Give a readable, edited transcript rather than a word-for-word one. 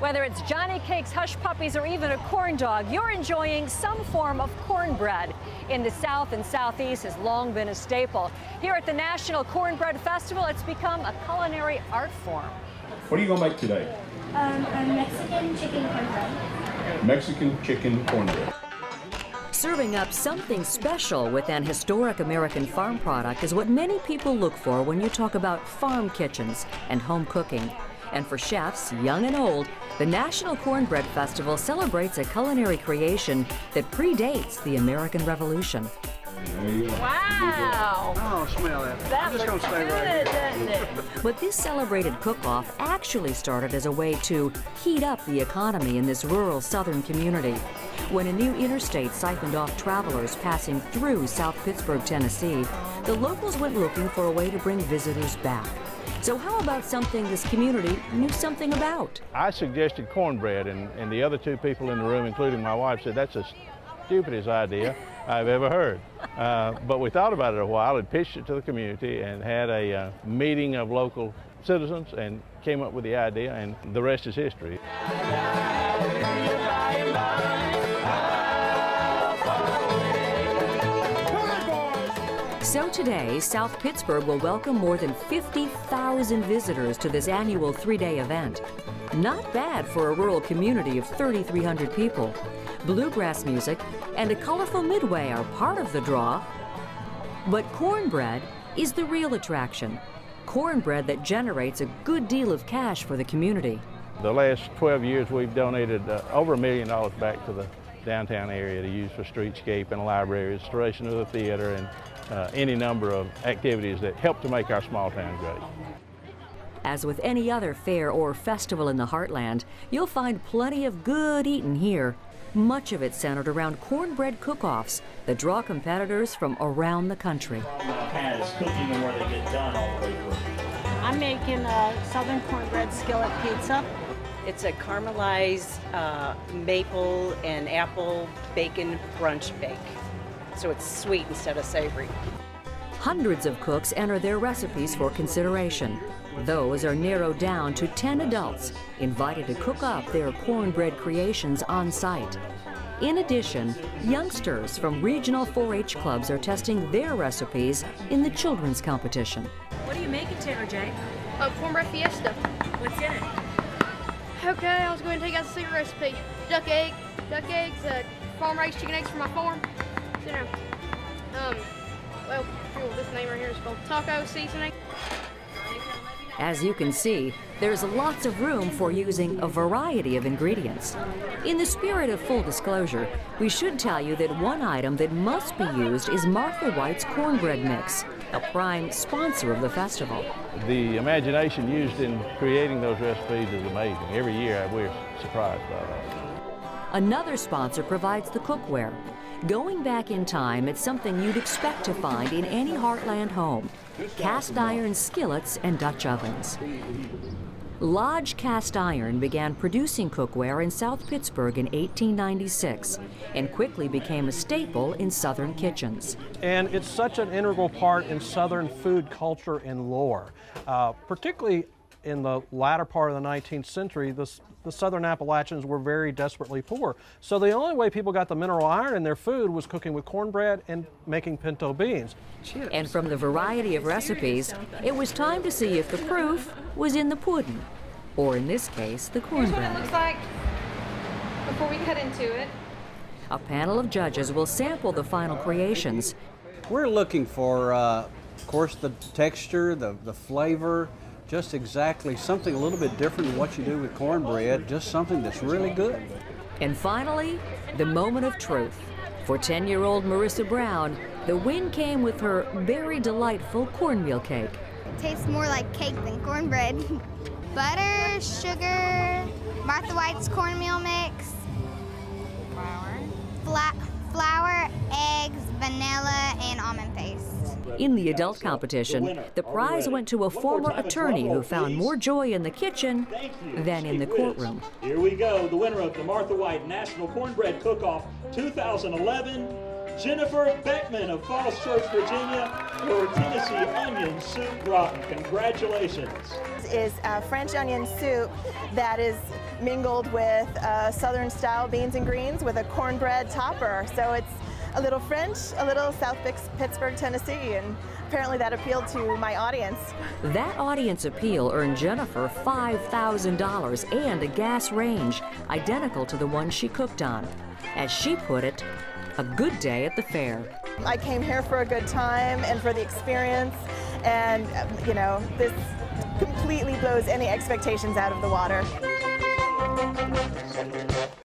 Whether it's Johnny Cakes, Hush Puppies, or even a corn dog, you're enjoying some form of cornbread. In the South and Southeast has long been a staple. Here at the National Cornbread Festival, it's become a culinary art form. What are you going to make today? A Mexican chicken cornbread. Mexican chicken cornbread. Serving up something special with an historic American farm product is what many people look for when you talk about farm kitchens and home cooking. And for chefs, young and old, the National Cornbread Festival celebrates a culinary creation that predates the American Revolution. Wow! Oh, smell that. I'm just going to stay right here. But this celebrated cook-off actually started as a way to heat up the economy in this rural southern community. When a new interstate siphoned off travelers passing through South Pittsburgh, Tennessee, the locals went looking for a way to bring visitors back. So how about something this community knew something about? I suggested cornbread, and the other two people in the room, including my wife, said that's the stupidest idea I've ever heard. But we thought about it a while and pitched it to the community and had a meeting of local citizens and came up with the idea, and the rest is history. So today, South Pittsburgh will welcome more than 50,000 visitors to this annual three-day event. Not bad for a rural community of 3,300 people. Bluegrass music and a colorful midway are part of the draw. But cornbread is the real attraction. Cornbread that generates a good deal of cash for the community. The last 12 years, we've donated over $1 million back to the downtown area to use for streetscape and library, restoration of the theater, and any number of activities that help to make our small town great. As with any other fair or festival in the Heartland, you'll find plenty of good eating here. Much of it centered around cornbread cook-offs that draw competitors from around the country. Has cooking and where they get done all the way through. I'm making a southern cornbread skillet pizza. It's a caramelized maple and apple bacon brunch bake. So it's sweet instead of savory. Hundreds of cooks enter their recipes for consideration. Those are narrowed down to 10 adults invited to cook up their cornbread creations on site. In addition, youngsters from regional 4-H clubs are testing their recipes in the children's competition. What are you making, Tanner J? Cornbread fiesta. What's in it? Okay, I was going to take out the secret recipe. Duck eggs, farm-raised chicken eggs from my farm. So, well, this name right here is called taco seasoning. As you can see, there's lots of room for using a variety of ingredients. In the spirit of full disclosure, we should tell you that one item that must be used is Martha White's cornbread mix, a prime sponsor of the festival. The imagination used in creating those recipes is amazing. Every year we're surprised by that. Another sponsor provides the cookware. Going back in time, it's something you'd expect to find in any Heartland home: cast iron skillets and Dutch ovens. Lodge Cast Iron began producing cookware in South Pittsburgh in 1896 and quickly became a staple in southern kitchens. And it's such an integral part in southern food culture and lore. Particularly in the latter part of the 19th century, the southern Appalachians were very desperately poor. So the only way people got the mineral iron in their food was cooking with cornbread and making pinto beans. And from the variety of recipes, it was time to see if the proof was in the pudding, or in this case, the cornbread. Here's what it looks like before we cut into it. A panel of judges will sample the final creations. We're looking for, of course, the texture, the flavor, just exactly something a little bit different than what you do with cornbread, just something that's really good. And finally, the moment of truth. For 10-year-old Marissa Brown, the win came with her very delightful cornmeal cake. It tastes more like cake than cornbread. Butter, sugar, Martha White's cornmeal mix, flour, eggs, vanilla, and almond paste. In the adult competition, the prize went to a former attorney who found more joy in the kitchen than in the courtroom. Here we go, the winner of the Martha White National Cornbread Cook-Off 2011, Jennifer Beckman of Falls Church, Virginia, for Tennessee onion soup gratin. Congratulations. is French onion soup that is mingled with Southern style beans and greens with a cornbread topper. So it's a little French, a little South Pittsburgh, Tennessee, and apparently that appealed to my audience. That audience appeal earned Jennifer $5,000 and a gas range identical to the one she cooked on. As she put it, a good day at the fair. I came here for a good time and for the experience, and you know, this completely blows any expectations out of the water.